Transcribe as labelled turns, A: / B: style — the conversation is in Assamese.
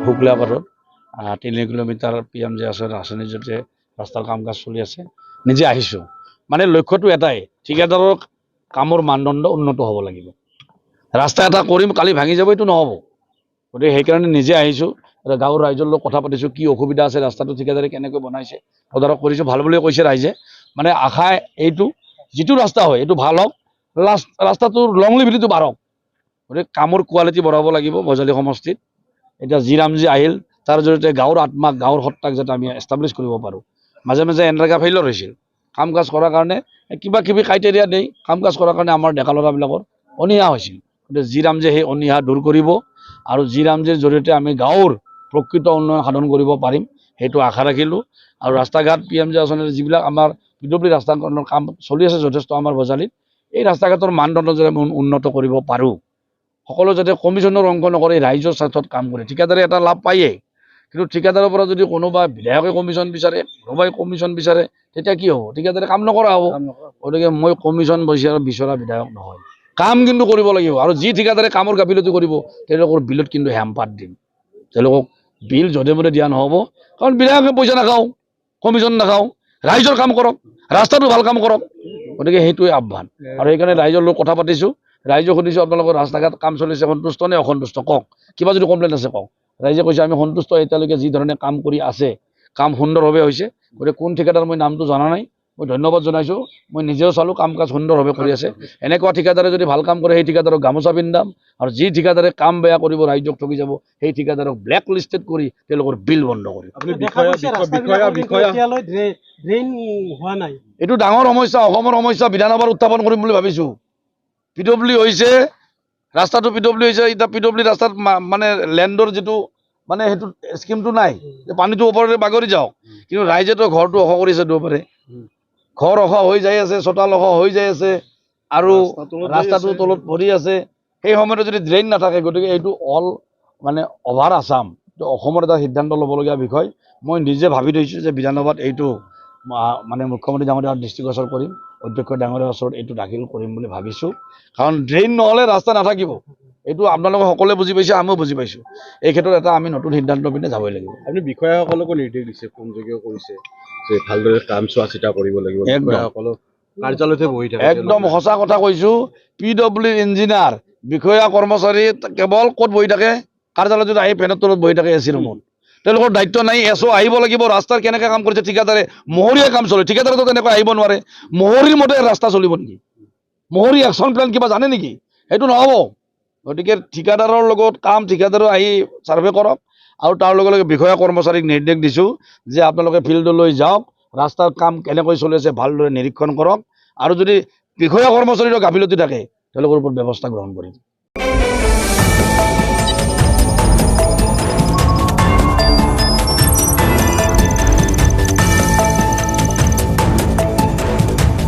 A: শুক্লাবাৰত 3 কিলোমিটাৰ PMJ আঁচনিৰ জৰিয়তে ৰাস্তাৰ কাম কাজ চলি আছে। নিজে আহিছোঁ, মানে লক্ষ্যটো এটাই, ঠিকাদাৰৰ কামৰ মানদণ্ড উন্নত হ'ব লাগিব। ৰাস্তা এটা কৰিম কালি ভাঙি যাব, এইটো নহ'ব। গতিকে সেইকাৰণে নিজে আহিছোঁ, গাঁৱৰ ৰাইজৰ লগত কথা পাতিছোঁ, কি অসুবিধা আছে, ৰাস্তাটো ঠিকাদাৰে কেনেকৈ বনাইছে তদাৰক কৰিছোঁ। ভাল বুলিয়ে কৈছে ৰাইজে, মানে আশা এইটো যিটো ৰাস্তা হয় এইটো ভাল হওক, ৰাস্তাটোৰ লংলিভিটিটো বাঢ়ক। গতিকে কামৰ কোৱালিটি বঢ়াব লাগিব বজালী সমষ্টিত। এতিয়া জিৰামজি আহিল, তাৰ জৰিয়তে গাঁৱৰ আত্মা, গাঁৱৰ সত্তাক যাতে আমি এষ্টাব্লিছ কৰিব পাৰোঁ। মাজে মাজে এনৰেগা ফেইলৰ হৈছিল, কাম কাজ কৰাৰ কাৰণে কিবা কিবি ক্ৰাইটেৰিয়া দেই কাম কাজ কৰাৰ কাৰণে আমাৰ ডেকা ল'ৰাবিলাকৰ অনীহা হৈছিল। গতিকে জিৰামজে সেই অনীহা দূৰ কৰিব আৰু জিৰামজিৰ জৰিয়তে আমি গাঁৱৰ প্ৰকৃত উন্নয়ন সাধন কৰিব পাৰিম, সেইটো আশা ৰাখিলোঁ। আৰু ৰাস্তা ঘাট PMJ আঁচনিৰ যিবিলাক আমাৰ PWD ৰাস্তাখনৰ কাম চলি আছে যথেষ্ট আমাৰ বজালীত, এই ৰাস্তা ঘাটৰ মানদণ্ড যাতে আমি উন্নত কৰিব পাৰোঁ। সকলো যাতে কমিশ্যনৰ অংক নকৰি ৰাইজৰ স্বাৰ্থত কাম কৰে। ঠিকাদাৰে এটা লাভ পায়েই, কিন্তু ঠিকাদাৰৰ পৰা যদি কোনোবা বিধায়কে কমিশ্যন বিচাৰে, কোনোবাই কমিশ্যন বিচাৰে, তেতিয়া কি হ'ব? ঠিকাদাৰে কাম নকৰা হ'ব। গতিকে মই কমিশ্যন বিচৰা বিধায়ক নহয়, কাম কিন্তু কৰিব লাগিব। আৰু যি ঠিকাদাৰে কামৰ গাফিলতি কৰিব তেওঁলোকৰ বিলত কিন্তু হেম্পাত দিম। তেওঁলোকক বিল যধে মধে দিয়া নহ'ব, কাৰণ বিধায়কে পইচা নাখাওঁ, কমিশ্যন নাখাওঁ, ৰাইজৰ কাম কৰক, ৰাস্তাটো ভাল কাম কৰক। গতিকে সেইটোৱে আহ্বান। আৰু সেইকাৰণে ৰাইজৰ লগত কথা পাতিছোঁ, ৰাইজক সুধিছোঁ আপোনালোকৰ ৰাস্তা ঘাট কাম চলিছে সন্তুষ্ট নে অসন্তুষ্ট, কওক, কিবা যদি কমপ্লেইন আছে কওক। ৰাইজে কৈছে আমি সন্তুষ্ট, এতিয়ালৈকে যি ধৰণে কাম কৰি আছে কাম সুন্দৰভাৱে হৈছে। গতিকে কোন ঠিকাদাৰ মই নামটো জনা নাই, মই ধন্যবাদ জনাইছোঁ। মই নিজেও চালোঁ কাম কাজ সুন্দৰভাৱে কৰি আছে। এনেকুৱা ঠিকাদাৰে যদি ভাল কাম কৰে সেই ঠিকাদাৰক গামোচা পিন্ধাম, আৰু যি ঠিকাদাৰে কাম বেয়া কৰিব, ৰাইজক ঠগি যাব, সেই ঠিকাদাৰক ব্লেক লিষ্টেড কৰি তেওঁলোকৰ বিল বন্ধ কৰিম। এইটো ডাঙৰ সমস্যা, অসমৰ সমস্যা, বিধানসভাত উত্থাপন কৰিম বুলি ভাবিছোঁ। PWD হৈছে, ৰাস্তাটো PWD হৈছে, এতিয়া PWD ৰাস্তাত মানে লেণ্ডৰ যিটো মানে সেইটো স্কিমটো নাই, পানীটো ওপৰতে বাগৰি যাওক, কিন্তু ৰাইজেতো ঘৰটো ওখ কৰিছে দুয়োপাৰে, ঘৰ ওখ হৈ যাই আছে, চোতাল ওখ হৈ যাই আছে, আৰু ৰাস্তাটো তলত ভৰি আছে। সেই সময়তে যদি ড্ৰেইন নাথাকে, গতিকে এইটো অল মানে অভাৰ আছাম, অসমৰ এটা সিদ্ধান্ত ল'বলগীয়া বিষয়। মই নিজে ভাবি থৈছোঁ যে বিধানসভাত এইটো মানে মুখ্যমন্ত্ৰী ডাঙৰীয়াৰ দৃষ্টিগোচৰ কৰিম, অধ্যক্ষ ডাঙৰীয়াৰ ওচৰত এইটো দাখিল কৰিম বুলি ভাবিছোঁ। কাৰণ ড্ৰেইন নহ'লে ৰাস্তা নাথাকিব, এইটো আপোনালোকে সকলোৱে বুজি পাইছে, আমিও বুজি পাইছোঁ। এই ক্ষেত্ৰত এটা আমি নতুন সিদ্ধান্ত পিনে যাবই লাগিব।
B: আপুনি বিষয়াসকলকো নিৰ্দেশ দিছে, ফোনযোগেও কৰিছে যে ভালদৰে কাম চোৱা চিতা কৰিব লাগিব, বিষয়াসকলক কাৰ্যালয়তে বহি থাকে।
A: একদম সঁচা কথা কৈছোঁ, PWD ইঞ্জিনিয়াৰ বিষয়া কৰ্মচাৰী কেৱল ক'ত বহি থাকে, কাৰ্যালয়টোত আহি ফেনৰ তলত বহি থাকে, AC ৰুমত। তেওঁলোকৰ দায়িত্ব নাই, SO আহিব লাগিব, ৰাস্তাৰ কেনেকৈ কাম কৰিছে ঠিকাদাৰে, মহৰীয়া কাম চলে, ঠিকাদাৰেতো তেনেকৈ আহিব নোৱাৰে। মহৰীৰ মতে ৰাস্তা চলিব নেকি? মহৰী একশ্যন প্লেন কিবা জানে নেকি? সেইটো নহ'ব। গতিকে ঠিকাদাৰৰ লগত কাম, ঠিকাদাৰো আহি ছাৰ্ভে কৰক, আৰু তাৰ লগে লগে বিষয়া কৰ্মচাৰীক নিৰ্দেশ দিছোঁ যে আপোনালোকে ফিল্ডলৈ যাওক, ৰাস্তাৰ কাম কেনেকৈ চলি আছে ভালদৰে নিৰীক্ষণ কৰক, আৰু যদি বিষয়া কৰ্মচাৰীৰ গাফিলতি থাকে তেওঁলোকৰ ওপৰত ব্যৱস্থা গ্ৰহণ কৰিম।